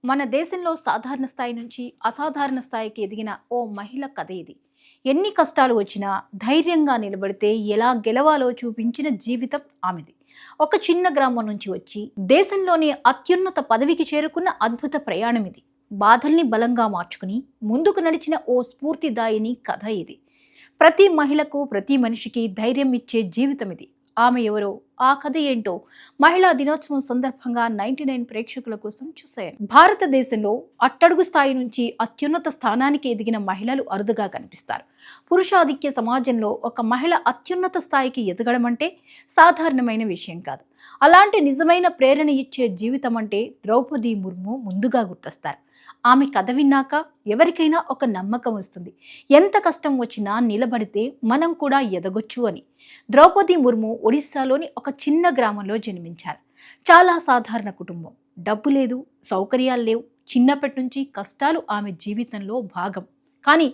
మన దేశంలో సాధారణ స్థాయి నుంచి అసాధారణ స్థాయికి ఎదిగిన ఓ మహిళ కథ ఇది. ఎన్ని కష్టాలు వచ్చినా ధైర్యంగా నిలబడితే ఎలా గెలవాలో చూపించిన జీవితం ఆమెది. ఒక చిన్న గ్రామం నుంచి వచ్చి దేశంలోని అత్యున్నత పదవికి చేరుకున్న అద్భుత ప్రయాణం ఇది. బాధల్ని బలంగా మార్చుకుని ముందుకు నడిచిన ఓ స్ఫూర్తిదాయిని కథ ఇది. ప్రతి మహిళకు, ప్రతి మనిషికి ధైర్యం ఇచ్చే జీవితం ఇది. ఆమె ఎవరో, ఆ కథ ఏంటో మహిళా దినోత్సవం సందర్భంగా 99 ప్రేక్షకుల కోసం చూశారు. భారతదేశంలో అట్టడుగు స్థాయి నుంచి అత్యున్నత స్థానానికి ఎదిగిన మహిళలు అరుదుగా కనిపిస్తారు. పురుషాధిక్య సమాజంలో ఒక మహిళ అత్యున్నత స్థాయికి ఎదగడం అంటే సాధారణమైన విషయం కాదు. అలాంటి నిజమైన ప్రేరణ ఇచ్చే జీవితం అంటే ద్రౌపది ముర్ము ముందుగా గుర్తొస్తారు. ఆమె కథ విన్నాక ఎవరికైనా ఒక నమ్మకం వస్తుంది. ఎంత కష్టం వచ్చినా నిలబడితే మనం కూడా ఎదగొచ్చు అని. ద్రౌపది ముర్ము ఒడిస్సాలోని ఒక చిన్న గ్రామంలో జన్మించారు. చాలా సాధారణ కుటుంబం. డబ్బు లేదు, సౌకర్యాలు లేవు. చిన్నప్పటి నుంచి కష్టాలు ఆమె జీవితంలో భాగం. కానీ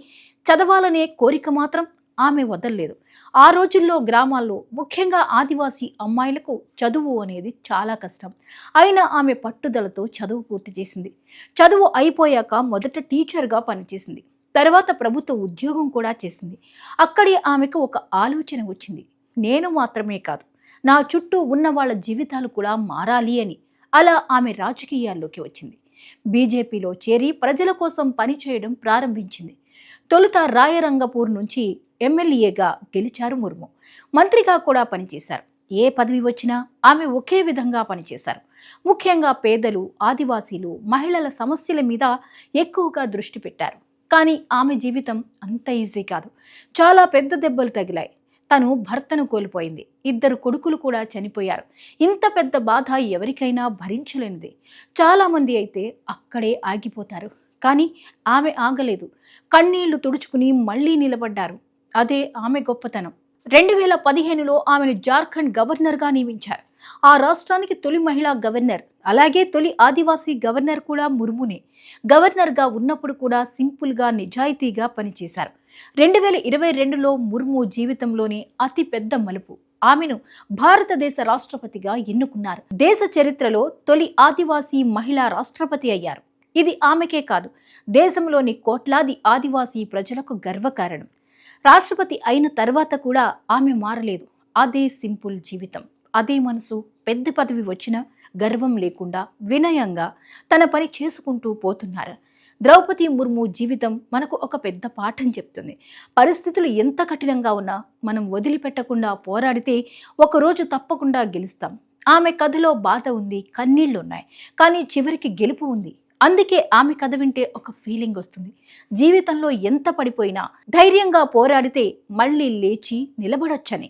చదవాలనే కోరిక మాత్రం ఆమె వదలలేదు. ఆ రోజుల్లో గ్రామాల్లో, ముఖ్యంగా ఆదివాసీ అమ్మాయిలకు చదువు అనేది చాలా కష్టం. అయినా ఆమె పట్టుదలతో చదువు పూర్తి చేసింది. చదువు అయిపోయాక మొదట టీచర్గా పనిచేసింది. తర్వాత ప్రభుత్వ ఉద్యోగం కూడా చేసింది. అక్కడే ఆమెకు ఒక ఆలోచన వచ్చింది. నేను మాత్రమే కాదు, నా చుట్టూ ఉన్న వాళ్ళ జీవితాలు కూడా మారాలి అని. అలా ఆమె రాజకీయాల్లోకి వచ్చింది. బీజేపీలో చేరి ప్రజల కోసం పనిచేయడం ప్రారంభించింది. తొలుత రాయరంగపూర్ నుంచి ఎమ్మెల్యేగా గెలిచారు ముర్ము. మంత్రిగా కూడా పనిచేశారు. ఏ పదవి వచ్చినా ఆమె ఒకే విధంగా పనిచేశారు. ముఖ్యంగా పేదలు, ఆదివాసీలు, మహిళల సమస్యల మీద ఎక్కువగా దృష్టి పెట్టారు. కానీ ఆమె జీవితం అంత ఈజీ కాదు. చాలా పెద్ద దెబ్బలు తగిలాయి. తను భర్తను కోల్పోయింది. 2 కొడుకులు కూడా చనిపోయారు. ఇంత పెద్ద బాధ ఎవరికైనా భరించలేనిది. చాలామంది అయితే అక్కడే ఆగిపోతారు. కానీ ఆమె ఆగలేదు. కన్నీళ్లు తుడుచుకుని మళ్ళీ నిలబడ్డారు. అదే ఆమె గొప్పతనం. 2015లో ఆమెను జార్ఖండ్ గవర్నర్గా నియమించారు. ఆ రాష్ట్రానికి తొలి మహిళా గవర్నర్, అలాగే తొలి ఆదివాసీ గవర్నర్ కూడా ముర్మునే. గవర్నర్గా ఉన్నప్పుడు కూడా సింపుల్గా, నిజాయితీగా పనిచేశారు. 2022లో ముర్ము జీవితంలోనే అతి పెద్ద మలుపు. ఆమెను భారతదేశ రాష్ట్రపతిగా ఎన్నుకున్నారు. దేశ చరిత్రలో తొలి ఆదివాసీ మహిళా రాష్ట్రపతి అయ్యారు. ఇది ఆమెకే కాదు, దేశంలోని కోట్లాది ఆదివాసీ ప్రజలకు గర్వకారణం. రాష్ట్రపతి అయిన తర్వాత కూడా ఆమె మారలేదు. అదే సింపుల్ జీవితం, అదే మనసు. పెద్ద పదవి వచ్చినా గర్వం లేకుండా వినయంగా తన పని చేసుకుంటూ పోతున్నారు. ద్రౌపది ముర్ము జీవితం మనకు ఒక పెద్ద పాఠం చెప్తుంది. పరిస్థితులు ఎంత కఠినంగా ఉన్నా మనం వదిలిపెట్టకుండా పోరాడితే ఒకరోజు తప్పకుండా గెలుస్తాం. ఆమె కథలో బాధ ఉంది, కన్నీళ్లున్నాయి, కానీ చివరికి గెలుపు ఉంది. అందుకే ఆమె కథ వింటే ఒక ఫీలింగ్ వస్తుంది. జీవితంలో ఎంత పడిపోయినా ధైర్యంగా పోరాడితే మళ్ళీ లేచి నిలబడొచ్చని.